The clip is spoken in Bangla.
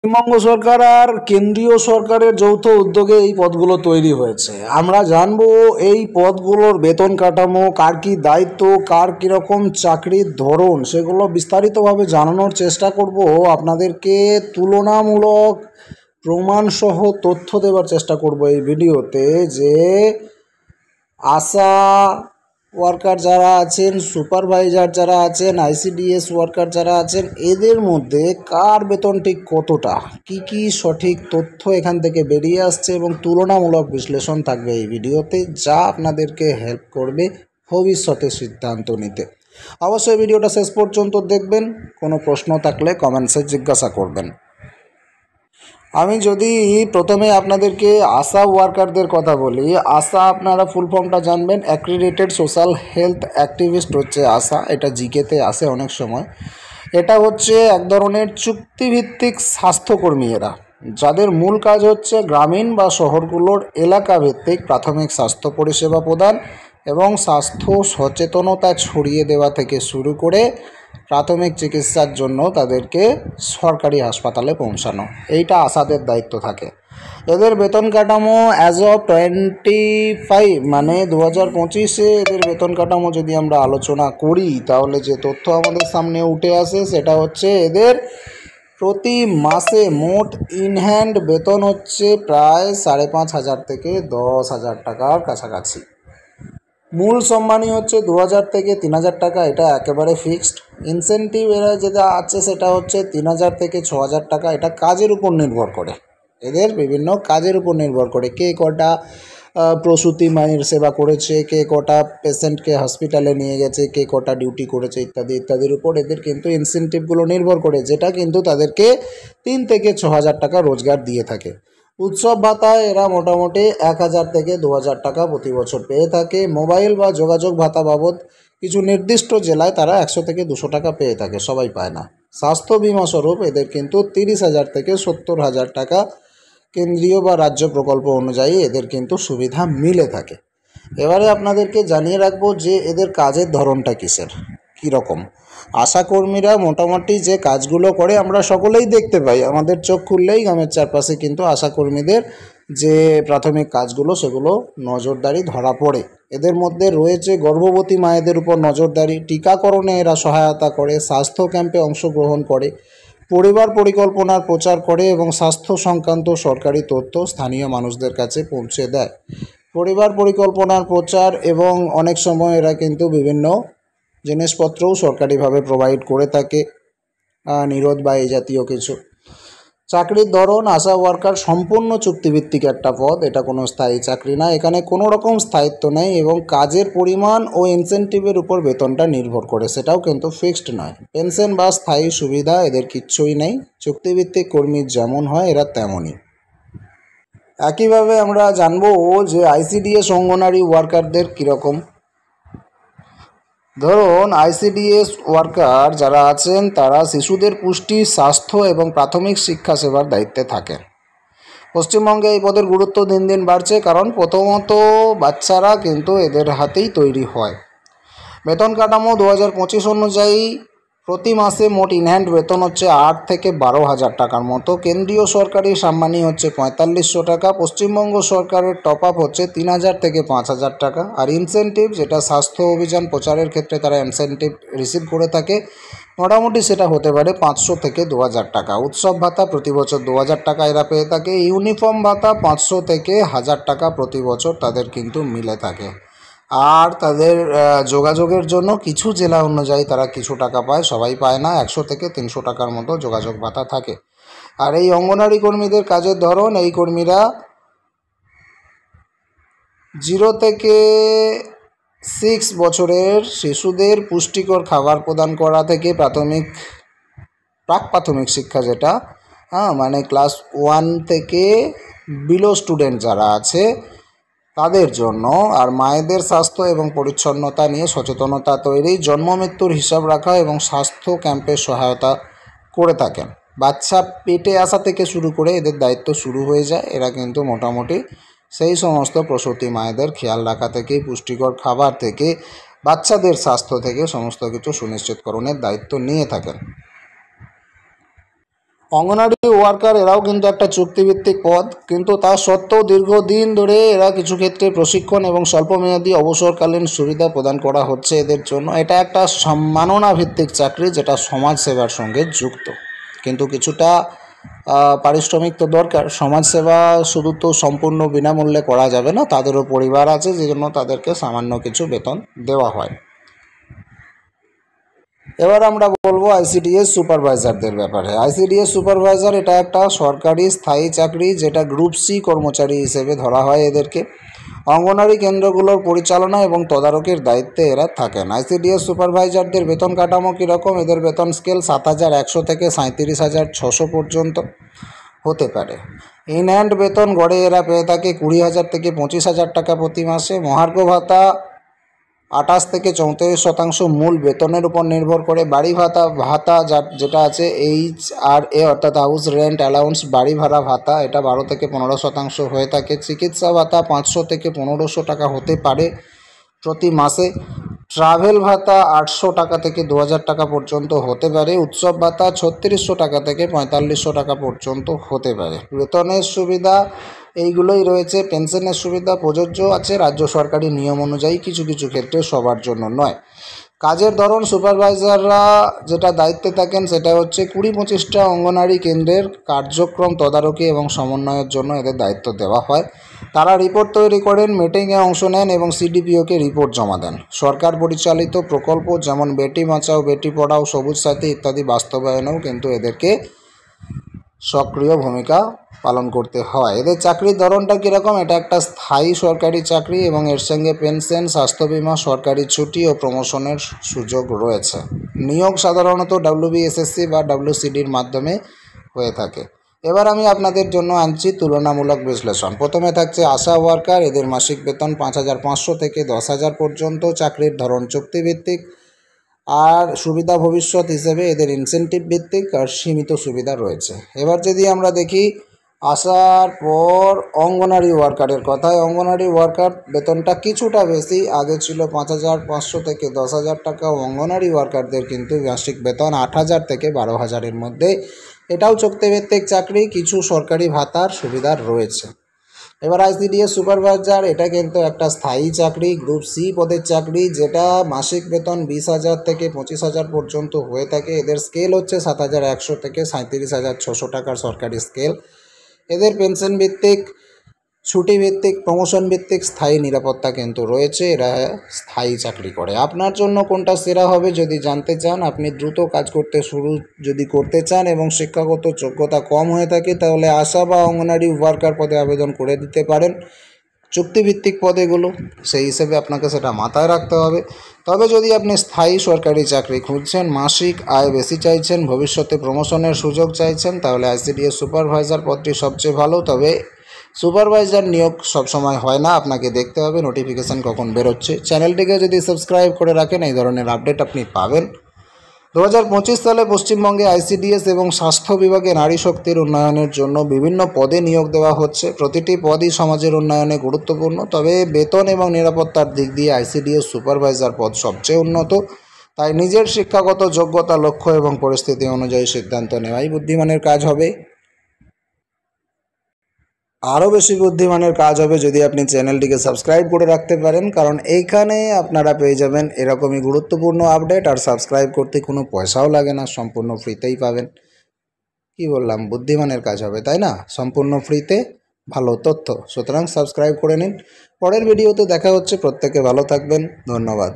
পশ্চিমবঙ্গ সরকার আর কেন্দ্রীয় সরকারের যৌথ উদ্যোগে এই পদগুলো তৈরি হয়েছে। আমরা জানবো এই পদগুলোর বেতন কাঠামো, কার কী দায়িত্ব, কার কীরকম চাকরির ধরন, সেগুলো বিস্তারিতভাবে জানানোর চেষ্টা করব। আপনাদেরকে তুলনামূলক প্রমাণসহ তথ্য দেওয়ার চেষ্টা করব এই ভিডিওতে যে আশা ওয়ার্কার যারা আছেন, সুপারভাইজার যারা আছেন, আইসিডিএস ওয়ার্কার যারা আছেন, এদের মধ্যে কার বেতন ঠিক কতটা, কি সঠিক তথ্য এখান থেকে বেরিয়ে আসছে এবং তুলনামূলক বিশ্লেষণ থাকবে এই ভিডিওতে, যা আপনাদেরকে হেল্প করবে ভবিষ্যতে সিদ্ধান্ত নিতে। অবশ্যই ভিডিওটা শেষ পর্যন্ত দেখবেন। কোনো প্রশ্ন থাকলে কমেন্টসে জিজ্ঞাসা করবেন। আমি যদি প্রথমে আপনাদেরকে আশা ওয়ার্কারদের কথা বলি, আশা আপনারা ফুল ফর্মটা জানবেন, অ্যাক্রিডিটেড সোশ্যাল হেলথ অ্যাক্টিভিস্ট হচ্ছে আশা। এটা জিকেতে আসে অনেক সময়। এটা হচ্ছে এক ধরনের চুক্তিভিত্তিক স্বাস্থ্যকর্মী এরা, যাদের মূল কাজ হচ্ছে গ্রামীণ বা শহরগুলোর এলাকাভিত্তিক প্রাথমিক স্বাস্থ্য পরিষেবা প্রদান এবং স্বাস্থ্য সচেতনতা ছড়িয়ে দেওয়া থেকে শুরু করে প্রাথমিক চিকিৎসার জন্য তাদেরকে সরকারি হাসপাতালে পৌঁছানো, এইটা আশাদের দায়িত্ব থাকে। এদের বেতন কাঠামো অ্যাজ অফ 25 মানে 2025-এ এদের বেতন কাঠামো যদি আমরা আলোচনা করি, তাহলে যে তথ্য আমাদের সামনে উঠে আসে সেটা হচ্ছে এদের প্রতি মাসে মোট ইন হ্যান্ড বেতন হচ্ছে প্রায় 5,500 থেকে 10,000 টাকার কাছাকাছি। মূল সম্মানী হচ্ছে 2,000 থেকে 3,000 টাকা, এটা একেবারে ফিক্সড। ইনসেন্টিভ এরা যেটা আছে সেটা হচ্ছে 3,000 থেকে 6,000 টাকা। এটা কাজের উপর নির্ভর করে, এদের বিভিন্ন কাজের উপর নির্ভর করে, কে কটা প্রসূতি মায়ের সেবা করেছে, কে কটা পেশেন্টকে হসপিটালে নিয়ে গেছে, কে কটা ডিউটি করেছে, ইত্যাদি ইত্যাদির উপর এদের কিন্তু ইনসেন্টিভগুলো নির্ভর করে, যেটা কিন্তু তাদেরকে 3 থেকে 6,000 টাকা রোজগার দিয়ে থাকে। উৎসব ভাতায় এরা মোটামুটি 1,000 থেকে 2,000 টাকা প্রতি বছর পেয়ে থাকে। মোবাইল বা যোগাযোগ ভাতা বাবদ কিছু নির্দিষ্ট জেলায় তারা 100 থেকে 200 টাকা পেয়ে থাকে, সবাই পায় না। স্বাস্থ্য বিমা স্বরূপ এদের কিন্তু 30,000 থেকে 70,000 টাকা কেন্দ্রীয় বা রাজ্য প্রকল্প অনুযায়ী এদের কিন্তু সুবিধা মিলে থাকে। এবারে আপনাদেরকে জানিয়ে রাখবো যে এদের কাজের ধরনটা কীরকম। আশাকর্মীরা মোটামুটি যে কাজগুলো করে আমরা সকলেই দেখতে পাই, আমাদের চোখ খুললেই গ্রামের চারপাশে কিন্তু আশাকর্মীদের যে প্রাথমিক কাজগুলো সেগুলো নজরদারি ধরা পড়ে। এদের মধ্যে রয়েছে গর্ভবতী মায়েদের উপর নজরদারি, টিকাকরণে এরা সহায়তা করে, স্বাস্থ্য ক্যাম্পে অংশগ্রহণ করে, পরিবার পরিকল্পনার প্রচার করে এবং স্বাস্থ্য সংক্রান্ত সরকারি তথ্য স্থানীয় মানুষদের কাছে পৌঁছে দেয়। পরিবার পরিকল্পনার প্রচার এবং অনেক সময় এরা কিন্তু বিভিন্ন জিনিসপত্রও সরকারিভাবে প্রোভাইড করে থাকে, নিরোধ বা এই জাতীয় কিছু। চাকরির ধরন, আশা ওয়ার্কার সম্পূর্ণ চুক্তিভিত্তিক একটা পদ, এটা কোনো স্থায়ী চাকরি না, এখানে কোনো রকম স্থায়িত্ব নেই এবং কাজের পরিমাণ ও ইনসেন্টিভের উপর বেতনটা নির্ভর করে, সেটাও কিন্তু ফিক্সড নয়। পেনশন বা স্থায়ী সুবিধা এদের কিচ্ছুই নেই, চুক্তিভিত্তিক কর্মীর যেমন হয় এরা তেমনই। একইভাবে আমরা জানবো যে আইসিডিএস অঙ্গনারী ওয়ার্কারদের কীরকম। ধরুন আইসিডিএস ওয়ার্কার যারা আছেন তারা শিশুদের পুষ্টি, স্বাস্থ্য এবং প্রাথমিক শিক্ষা সেবার দায়িত্বে থাকেন। পশ্চিমবঙ্গে এই পদের গুরুত্ব দিন দিন বাড়ছে, কারণ প্রথমত বাচ্চারা কিন্তু এদের হাতেই তৈরি হয়। বেতন কাঠামো 2025 অনুযায়ী প্রতি মাসে মোট ইনহ্যান্ড বেতন হচ্ছে 8 থেকে 12,000 টাকার মতো। কেন্দ্রীয় সরকারি সম্মানী হচ্ছে 4,500 টাকা। পশ্চিমবঙ্গ সরকারের টপ আপ হচ্ছে 3,000 থেকে 5,000 টাকা। আর ইনসেন্টিভ, যেটা স্বাস্থ্য অভিযান প্রচারের ক্ষেত্রে তারা ইনসেন্টিভ রিসিভ করে থাকে, মোটামুটি সেটা হতে পারে 500 থেকে 2,000 টাকা। উৎসব ভাতা প্রতি বছর 2,000 টাকা এরা পেয়ে থাকে। ইউনিফর্ম ভাতা 500 থেকে 1,000 টাকা প্রতি বছর তাদের কিন্তু মিলে থাকে। আর তাদের যোগাযোগের জন্য কিছু জেলা অনুযায়ী তারা কিছু টাকা পায়, সবাই পায় না। 100 থেকে 300 টাকার মতো যোগাযোগ ভাতা থাকে। আর এই অঙ্গনারী কর্মীদের কাজের ধরন, এই কর্মীরা 0 থেকে 6 বছরের শিশুদের পুষ্টিকর খাবার প্রদান করা থেকে প্রাক প্রাথমিক শিক্ষা, যেটা মানে ক্লাস 1 থেকে বিলো স্টুডেন্ট যারা আছে তাদের জন্য, আর মায়েদের স্বাস্থ্য এবং পরিচ্ছন্নতা নিয়ে সচেতনতা তৈরি, জন্ম মৃত্যুর হিসাব রাখা এবং স্বাস্থ্য ক্যাম্পের সহায়তা করে থাকেন। বাচ্চা পেটে আসা থেকে শুরু করে এদের দায়িত্ব শুরু হয়ে যায়। এরা কিন্তু মোটামুটি সেই সমস্ত প্রসূতি মায়েদের খেয়াল রাখা থেকে, পুষ্টিকর খাবার থেকে, বাচ্চাদের স্বাস্থ্য থেকে সমস্ত কিছু সুনিশ্চিতকরণের দায়িত্ব নিয়ে থাকেন। অঙ্গনারী ওয়ার্কার এরাও কিন্তু একটা চুক্তিভিত্তিক পদ, কিন্তু তা সত্ত্বেও দীর্ঘদিন ধরে এরা কিছু ক্ষেত্রে প্রশিক্ষণ এবং স্বল্পমেয়াদী অবসরকালীন সুবিধা প্রদান করা হচ্ছে এদের জন্য। এটা একটা সম্মাননা ভিত্তিক চাকরি যেটা সমাজ সেবার সঙ্গে যুক্ত, কিন্তু কিছুটা পারিশ্রমিক তো দরকার। সমাজসেবা শুধু তো সম্পূর্ণ বিনামূল্যে করা যাবে না, তাদেরও পরিবার আছে, যে জন্য তাদেরকে সামান্য কিছু বেতন দেওয়া হয়। এবার আমরা বলবো আইসিডিএস সুপারভাইজারদের ব্যাপারে। আইসিডিএস সুপারভাইজার এটা একটা সরকারি স্থায়ী চাকরি, যেটা গ্রুপ সি কর্মচারী হিসেবে ধরা হয় এদেরকে। অঙ্গনারী কেন্দ্রগুলোর পরিচালনা এবং তদারকির দায়িত্বে এরা থাকেন। আইসিডিএস সুপারভাইজারদের বেতন কাঠামো কীরকম? এদের বেতন স্কেল 7,100 থেকে 37,600 পর্যন্ত হতে পারে। ইন হ্যান্ড বেতন গড়ে এরা পেয়ে থাকে 20,000 থেকে 25,000 টাকা প্রতি মাসে। মহার্ঘ ভাতা 28 থেকে 34% মূল বেতনের উপর নির্ভর করে। বাড়ি ভাতা যেটা আছে HRA অর্থাৎ হাউস রেন্ট অ্যালাউন্স, বাড়ি ভাড়া ভাতা, এটা 12 থেকে 15% হয়ে থাকে। চিকিৎসা ভাতা 500 থেকে 1500 টাকা হতে পারে প্রতি মাসে। ট্রাভেল ভাতা 800 টাকা থেকে 2000 টাকা পর্যন্ত হতে পারে। উৎসব ভাতা 3600 টাকা থেকে 4500 টাকা পর্যন্ত হতে পারে। বেতনের সুবিধা এইগুলোই রয়েছে। পেনশনের সুবিধা প্রযোজ্য আছে রাজ্য সরকারি নিয়ম অনুযায়ী, কিছু কিছু ক্ষেত্রে সবার জন্য নয়। কাজের ধরন, সুপারভাইজাররা যেটা দায়িত্বে থাকেন সেটা হচ্ছে 20-25টা অঙ্গনারী কেন্দ্রের কার্যক্রম তদারকি এবং সমন্বয়ের জন্য এদের দায়িত্ব দেওয়া হয়। তারা রিপোর্ট তৈরি করেন, মিটিংয়ে অংশ নেন এবং সিডিপিওকে রিপোর্ট জমা দেন। সরকার পরিচালিত প্রকল্প যেমন বেটি বাঁচাও, বেটি পড়াও, সবুজ সাথী ইত্যাদি বাস্তবায়নেও কিন্তু এদেরকে সক্রিয় ভূমিকা পালন করতে হয়। এদের চাকরির ধরনটা কীরকম? এটা একটা স্থায়ী সরকারি চাকরি এবং এর সঙ্গে পেনশন, স্বাস্থ্য বিমা, সরকারি ছুটি ও প্রমোশনের সুযোগ রয়েছে। নিয়োগ সাধারণত WBSSC বা WCDর মাধ্যমে হয়ে থাকে। এবার আমি আপনাদের জন্য আনছি তুলনামূলক বিশ্লেষণ। প্রথমে থাকছে আশা ওয়ার্কার। এদের মাসিক বেতন 5,500 থেকে 10,000 পর্যন্ত। চাকরির ধরন চুক্তিভিত্তিক, আর সুবিধা ভবিষ্যৎ হিসেবে এদের ইনসেন্টিভ ভিত্তিক আর সীমিত সুবিধা রয়েছে। এবার যদি আমরা দেখি আসার পর অঙ্গনারী ওয়ার্কারের কথায়, অঙ্গনারী ওয়ার্কার বেতনটা কিছুটা বেশি, আগে ছিল 5,500 থেকে 10,000 টাকা। অঙ্গনারী ওয়ার্কারদের কিন্তু মাসিক বেতন 8,000 থেকে 12,000-এর মধ্যে। এটাও চুক্তিভিত্তিক চাকরি, কিছু সরকারি ভাতার সুবিধা রয়েছে। এবার আইসিডিএস সুপারভাইজার, এটা কিন্তু একটা স্থায়ী চাকরি, গ্রুপ সি পদের চাকরি, যেটা মাসিক বেতন 20,000 থেকে 25,000 পর্যন্ত হয়ে থাকে। এদের স্কেল হচ্ছে 7,100 থেকে 37,600 টাকার সরকারি স্কেল। এদের পেনশন ভিত্তিক, ছুটি ভিত্তিক, প্রমোশন ভিত্তিক, স্থায়ী নিরাপত্তা কিন্তু রয়েছে। এরা স্থায়ী চাকরি করে। আপনার জন্য কোনটা সেরা হবে যদি জানতে চান, আপনি দ্রুত কাজ করতে শুরু যদি করতে চান এবং শিক্ষাগত যোগ্যতা কম হয়ে থাকে, তাহলে আশা বা অঙ্গনারী ওয়ার্কার পদে আবেদন করে দিতে পারেন। চুক্তিভিত্তিক পদেগুলো, সেই হিসেবে আপনাকে সেটা মাথায় রাখতে হবে। তবে যদি আপনি স্থায়ী সরকারি চাকরি খুঁজছেন, মাসিক আয় বেশি চাইছেন, ভবিষ্যতে প্রমোশনের সুযোগ চাইছেন, তাহলে আইসিডিএস সুপারভাইজার পদটি সবচেয়ে ভালো। তবে সুপারভাইজার নিয়োগ সবসময় হয় না, আপনাকে দেখতে হবে নোটিফিকেশান কখন বেরোচ্ছে। চ্যানেলটিকে যদি সাবস্ক্রাইব করে রাখেন, এই ধরনের আপডেট আপনি পাবেন। 2025 সালে পশ্চিমবঙ্গে আইসিডিএস এবং স্বাস্থ্য বিভাগে নারী শক্তির উন্নয়নের জন্য বিভিন্ন পদে নিয়োগ দেওয়া হচ্ছে। প্রতিটি পদই সমাজের উন্নয়নে গুরুত্বপূর্ণ, তবে বেতন এবং নিরাপত্তার দিক দিয়ে আইসিডিএস সুপারভাইজার পদ সবচেয়ে উন্নত। তাই নিজের শিক্ষাগত যোগ্যতা, লক্ষ্য এবং পরিস্থিতি অনুযায়ী সিদ্ধান্ত নেওয়াই বুদ্ধিমানের কাজ হবে। আরও বেশি বুদ্ধিমানের কাজ হবে যদি আপনি চ্যানেলটিকে সাবস্ক্রাইব করে রাখতে পারেন, কারণ এইখানে আপনারা পেয়ে যাবেন এরকমই গুরুত্বপূর্ণ আপডেট। আর সাবস্ক্রাইব করতে কোনো পয়সাও লাগে না, সম্পূর্ণ ফ্রিতেই পাবেন। কি বললাম? বুদ্ধিমানের কাজ হবে, তাই না? সম্পূর্ণ ফ্রিতে ভালো তথ্য, সুতরাং সাবস্ক্রাইব করে নিন। পরের ভিডিওতে দেখা হচ্ছে। প্রত্যেকে ভালো থাকবেন। ধন্যবাদ।